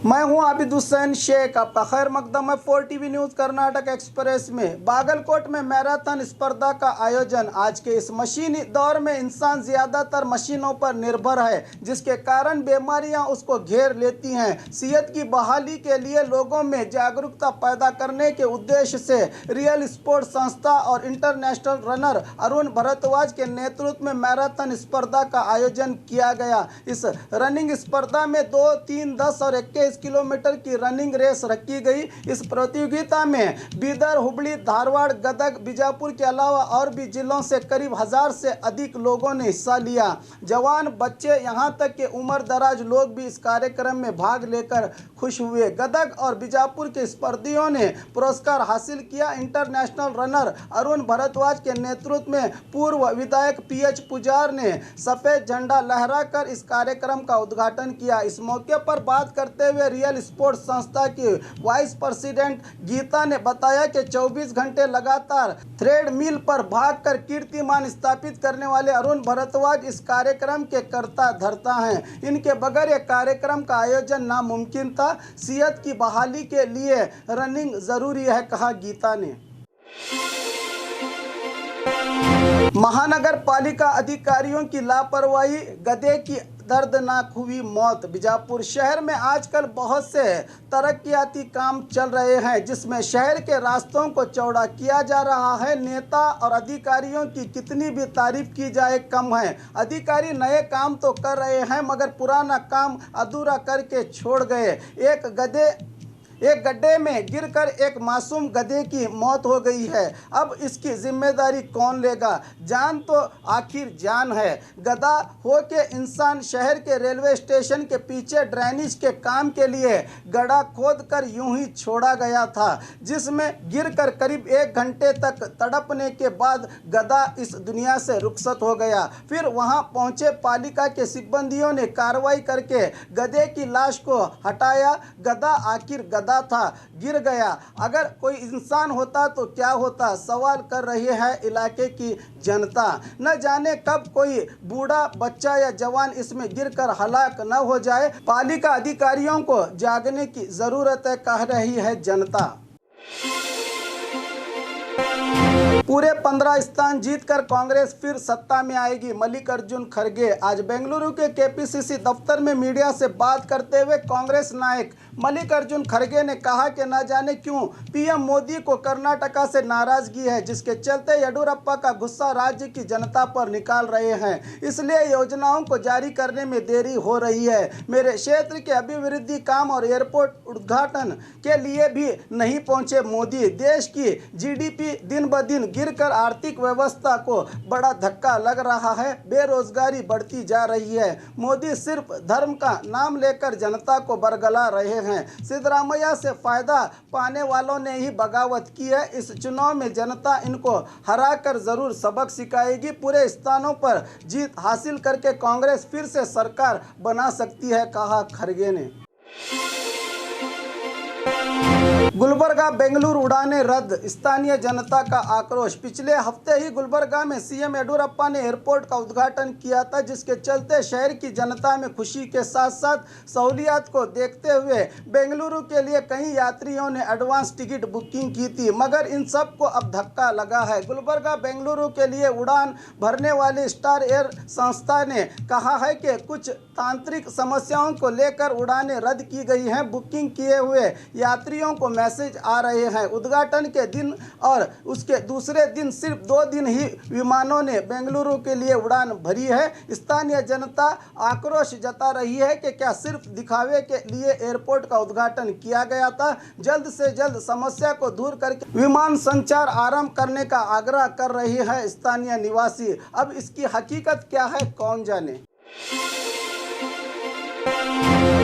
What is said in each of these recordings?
मैं हूं आबिद हुसैन शेख। आपका खैर मकदम है 4 टीवी न्यूज़ कर्नाटक एक्सप्रेस में। बागलकोट में मैराथन स्पर्धा का आयोजन। आज के इस मशीनी दौर में इंसान ज़्यादातर मशीनों पर निर्भर है, जिसके कारण बीमारियां उसको घेर लेती हैं। सेहत की बहाली के लिए लोगों में जागरूकता पैदा करने के उद्देश्य से रियल स्पोर्ट्स संस्था और इंटरनेशनल रनर अरुण भारद्वाज के नेतृत्व में मैराथन स्पर्धा का आयोजन किया गया। इस रनिंग स्पर्धा में 2, 3, 10 और 21 किलोमीटर की रनिंग रेस रखी गई। इस प्रतियोगिता में बीदर, हुबली, धारवाड़, गदग, बीजापुर के अलावा और भी जिलों से करीब 1000 से अधिक लोगों ने हिस्सा लिया। जवान, बच्चे, यहां तक के उम्र दराज लोग भी इस कार्यक्रम में भाग लेकर खुश हुए। गदग और बीजापुर के स्पर्धियों ने पुरस्कार हासिल किया। इंटरनेशनल रनर अरुण भारद्वाज के नेतृत्व में पूर्व विधायक PH पुजार ने सफेद झंडा लहराकर इस कार्यक्रम का उद्घाटन किया। इस मौके पर बात करते हुए रियल स्पोर्ट्स संस्था की वाइस प्रेसिडेंट गीता ने बताया कि 24 घंटे लगातार थ्रेडमिल पर भागकर कीर्तिमान स्थापित करने वाले अरुण भारद्वाज इस कार्यक्रम के कर्ता धर्ता हैं। इनके बगैर यह कार्यक्रम का आयोजन नामुमकिन था। सेहत की बहाली के लिए रनिंग जरूरी है, कहा गीता ने। महानगर पालिका अधिकारियों की लापरवाही, गधे की दर्दनाक हुई मौत। बीजापुर शहर में आजकल बहुत से तरक्याती काम चल रहे हैं, जिसमें शहर के रास्तों को चौड़ा किया जा रहा है। नेता और अधिकारियों की कितनी भी तारीफ की जाए कम है। अधिकारी नए काम तो कर रहे हैं, मगर पुराना काम अधूरा करके छोड़ गए। एक गड्ढे में गिरकर एक मासूम गधे की मौत हो गई है। अब इसकी जिम्मेदारी कौन लेगा? जान तो आखिर जान है। गधा हो के इंसान शहर के रेलवे स्टेशन के पीछे ड्रेनेज के काम के लिए गड्ढा खोदकर यूं ही छोड़ा गया था, जिसमें गिरकर करीब 1 घंटे तक तड़पने के बाद गधा इस दुनिया से रुखसत हो गया। फिर वहां पहुंचे पालिका के सिब्बंदियों ने कार्रवाई करके गधे की लाश को हटाया। गधा आखिर गधा था, गिर गया। अगर कोई इंसान होता तो क्या होता, सवाल कर रही है इलाके की जनता। न जाने कब कोई बूढ़ा, बच्चा या जवान इसमें गिरकर हलाक न हो जाए। पालिका अधिकारियों को जागने की जरूरत है, कह रही है जनता। पूरे 15 स्थान जीतकर कांग्रेस फिर सत्ता में आएगी, मल्लिकार्जुन खड़गे। आज बेंगलुरु के KPCC दफ्तर में मीडिया से बात करते हुए कांग्रेस नायक मल्लिकार्जुन खड़गे ने कहा कि न जाने क्यों PM मोदी को कर्नाटका से नाराजगी है, जिसके चलते येडियुरप्पा का गुस्सा राज्य की जनता पर निकाल रहे हैं। इसलिए योजनाओं को जारी करने में देरी हो रही है। मेरे क्षेत्र के अभिवृद्धि काम और एयरपोर्ट उद्घाटन के लिए भी नहीं पहुंचे मोदी। देश की GDP दिन ब दिन गिरकर आर्थिक व्यवस्था को बड़ा धक्का लग रहा है। बेरोजगारी बढ़ती जा रही है। मोदी सिर्फ धर्म का नाम लेकर जनता को बरगला रहे हैं। सिद्धरामैया से फायदा पाने वालों ने ही बगावत की है। इस चुनाव में जनता इनको हराकर जरूर सबक सिखाएगी। पूरे स्थानों पर जीत हासिल करके कांग्रेस फिर से सरकार बना सकती है, कहा खड़गे ने। गुलबर्गा बेंगलुरु उड़ानें रद्द, स्थानीय जनता का आक्रोश। पिछले हफ्ते ही गुलबर्गा में CM येडियुरप्पा ने एयरपोर्ट का उद्घाटन किया था, जिसके चलते शहर की जनता में खुशी के साथ साथ सहूलियत को देखते हुए बेंगलुरु के लिए कई यात्रियों ने एडवांस टिकट बुकिंग की थी, मगर इन सब को अब धक्का लगा है। गुलबर्गा बेंगलुरु के लिए उड़ान भरने वाली स्टार एयर संस्था ने कहा है कि कुछ तांत्रिक समस्याओं को लेकर उड़ानें रद्द की गई हैं। बुकिंग किए हुए यात्रियों को मैसेज आ रहे हैं। उद्घाटन के दिन और उसके दूसरे दिन सिर्फ 2 दिन ही विमानों ने बेंगलुरु के लिए उड़ान भरी है। स्थानीय जनता आक्रोश जता रही है कि क्या सिर्फ दिखावे के लिए एयरपोर्ट का उद्घाटन किया गया था। जल्द से जल्द समस्या को दूर करके विमान संचार आरंभ करने का आग्रह कर रही है स्थानीय निवासी। अब इसकी हकीकत क्या है, कौन जाने।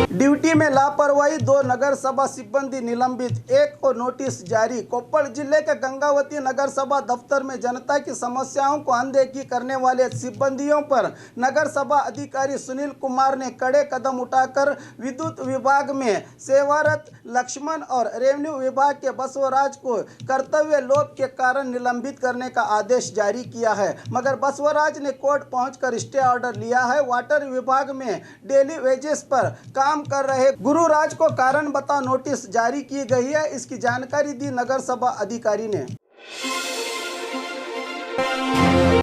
ड्यूटी में लापरवाही, 2 नगर सभा सिब्बंदी निलंबित, 1 को नोटिस जारी। कोप्पड़ जिले के गंगावती नगर सभा दफ्तर में जनता की समस्याओं को अनदेखी करने वाले सिब्बंदियों पर नगर सभा अधिकारी सुनील कुमार ने कड़े कदम उठाकर विद्युत विभाग में सेवारत लक्ष्मण और रेवेन्यू विभाग के बसवराज को कर्तव्य लोप के कारण निलंबित करने का आदेश जारी किया है, मगर बसवराज ने कोर्ट पहुंचकर स्टे ऑर्डर लिया है। वाटर विभाग में डेली वेजेस पर काम कर रहे गुरुराज को कारण बताओ नोटिस जारी की गई है। इसकी जानकारी दी नगर सभा अधिकारी ने।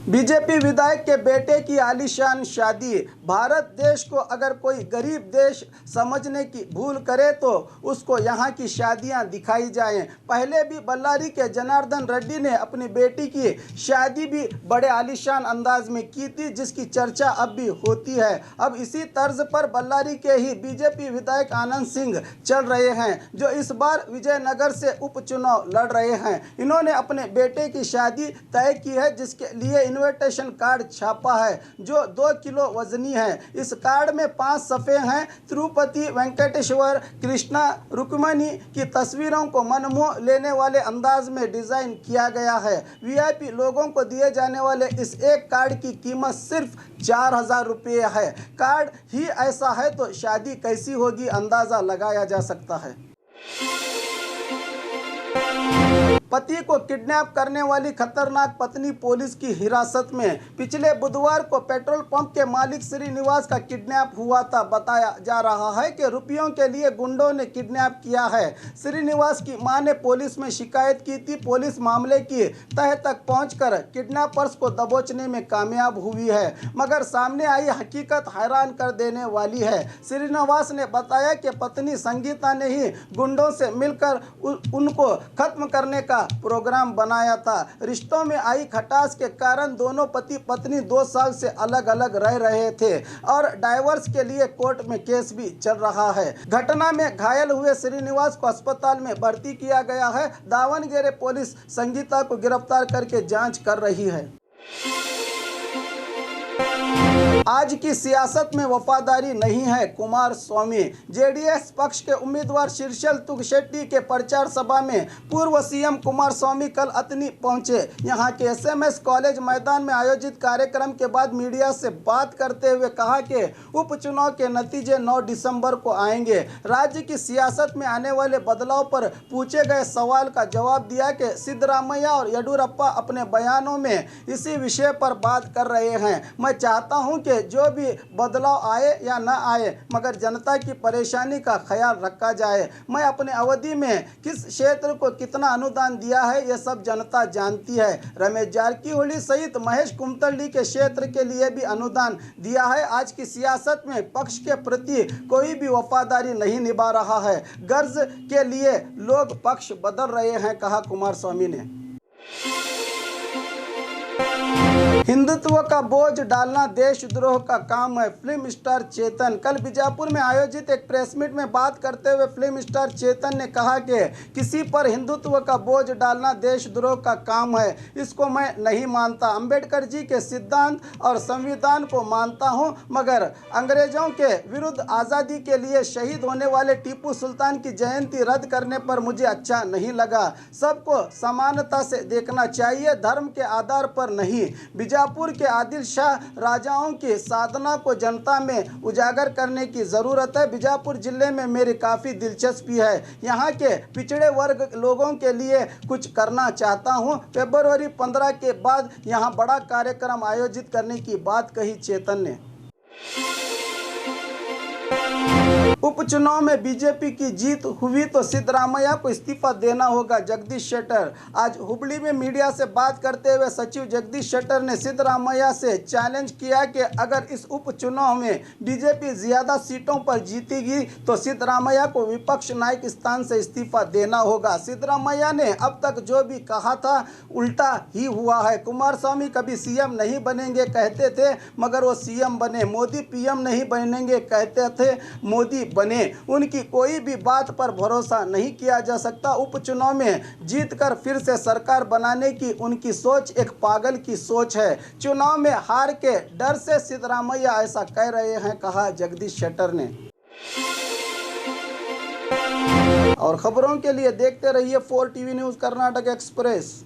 बीजेपी विधायक के बेटे की आलीशान शादी। भारत देश को अगर कोई गरीब देश समझने की भूल करे तो उसको यहाँ की शादियाँ दिखाई जाएं। पहले भी बल्लारी के जनार्दन रेड्डी ने अपनी बेटी की शादी भी बड़े आलीशान अंदाज में की थी, जिसकी चर्चा अब भी होती है। अब इसी तर्ज पर बल्लारी के ही बीजेपी विधायक आनंद सिंह चल रहे हैं, जो इस बार विजयनगर से उपचुनाव लड़ रहे हैं। इन्होंने अपने बेटे की शादी तय की है, जिसके लिए इन्विटेशन कार्ड छापा है जो 2 किलो वजनी है। इस कार्ड में 5 सफ़े हैं। तिरुपति वेंकटेश्वर, कृष्णा, रुक्मणी की तस्वीरों को मनमोह लेने वाले अंदाज में डिजाइन किया गया है। वीआईपी लोगों को दिए जाने वाले इस एक कार्ड की कीमत सिर्फ 4000 रुपये है। कार्ड ही ऐसा है तो शादी कैसी होगी, अंदाजा लगाया जा सकता है। पति को किडनैप करने वाली खतरनाक पत्नी पुलिस की हिरासत में। पिछले बुधवार को पेट्रोल पंप के मालिक श्रीनिवास का किडनैप हुआ था। बताया जा रहा है कि रुपयों के लिए गुंडों ने किडनैप किया है। श्रीनिवास की मां ने पुलिस में शिकायत की थी। पुलिस मामले की तह तक पहुंचकर किडनैपर्स को दबोचने में कामयाब हुई है, मगर सामने आई हकीकत हैरान कर देने वाली है। श्रीनिवास ने बताया कि पत्नी संगीता ने ही गुंडों से मिलकर उनको खत्म करने का प्रोग्राम बनाया था। रिश्तों में आई खटास के कारण दोनों पति पत्नी 2 साल से अलग अलग रह रहे थे और डाइवोर्स के लिए कोर्ट में केस भी चल रहा है। घटना में घायल हुए श्रीनिवास को अस्पताल में भर्ती किया गया है। दावणगेरे पुलिस संगीता को गिरफ्तार करके जांच कर रही है। आज की सियासत में वफादारी नहीं है, कुमारस्वामी। जेडीएस पक्ष के उम्मीदवार शीर्षल तुगशेट्टी के प्रचार सभा में पूर्व सीएम कुमारस्वामी कल अतनी पहुंचे। यहां के एसएमएस कॉलेज मैदान में आयोजित कार्यक्रम के बाद मीडिया से बात करते हुए कहा कि उपचुनाव के नतीजे 9 दिसंबर को आएंगे। राज्य की सियासत में आने वाले बदलाव पर पूछे गए सवाल का जवाब दिया कि सिद्धरामैया और येडियुरप्पा अपने बयानों में इसी विषय पर बात कर रहे हैं। मैं चाहता हूं कि जो भी बदलाव आए या न आए, मगर जनता की परेशानी का ख्याल रखा जाए। मैं अपने अवधि में किस क्षेत्र को कितना अनुदान दिया है ये सब जनता जानती है। रमेश जारकीहोली सहित महेश कुमतल्ली के क्षेत्र के लिए भी अनुदान दिया है। आज की सियासत में पक्ष के प्रति कोई भी वफादारी नहीं निभा रहा है। गर्ज के लिए लोग पक्ष बदल रहे हैं, कहा कुमारस्वामी ने। हिंदुत्व का बोझ डालना देशद्रोह का काम है, फिल्म स्टार चेतन। कल बीजापुर में आयोजित एक प्रेस मीट में बात करते हुए फिल्म स्टार चेतन ने कहा कि किसी पर हिंदुत्व का बोझ डालना देशद्रोह का काम है। इसको मैं नहीं मानता। अंबेडकर जी के सिद्धांत और संविधान को मानता हूं, मगर अंग्रेजों के विरुद्ध आज़ादी के लिए शहीद होने वाले टीपू सुल्तान की जयंती रद्द करने पर मुझे अच्छा नहीं लगा। सबको समानता से देखना चाहिए, धर्म के आधार पर नहीं। बीजापुर के आदिल शाह राजाओं की साधना को जनता में उजागर करने की ज़रूरत है। बीजापुर जिले में मेरी काफ़ी दिलचस्पी है। यहाँ के पिछड़े वर्ग लोगों के लिए कुछ करना चाहता हूँ। फरवरी 15 के बाद यहाँ बड़ा कार्यक्रम आयोजित करने की बात कही चेतन ने। उपचुनाव में बीजेपी की जीत हुई तो सिद्धरामैया को इस्तीफा देना होगा, जगदीश शेट्टर। आज हुबली में मीडिया से बात करते हुए सचिव जगदीश शेट्टर ने सिद्धरामैया से चैलेंज किया कि अगर इस उपचुनाव में बीजेपी ज्यादा सीटों पर जीतेगी तो सिद्धरामैया को विपक्ष नायक स्थान से इस्तीफा देना होगा। सिद्धरामैया ने अब तक जो भी कहा था उल्टा ही हुआ है। कुमारस्वामी कभी सीएम नहीं बनेंगे कहते थे, मगर वो सीएम बने। मोदी पीएम नहीं बनेंगे कहते थे, मोदी बने। उनकी कोई भी बात पर भरोसा नहीं किया जा सकता। उपचुनाव में जीतकर फिर से सरकार बनाने की उनकी सोच एक पागल की सोच है। चुनाव में हार के डर से सिद्धरामैया ऐसा कह रहे हैं, कहा जगदीश शेट्टर ने। और खबरों के लिए देखते रहिए 4 टीवी न्यूज़ कर्नाटक एक्सप्रेस।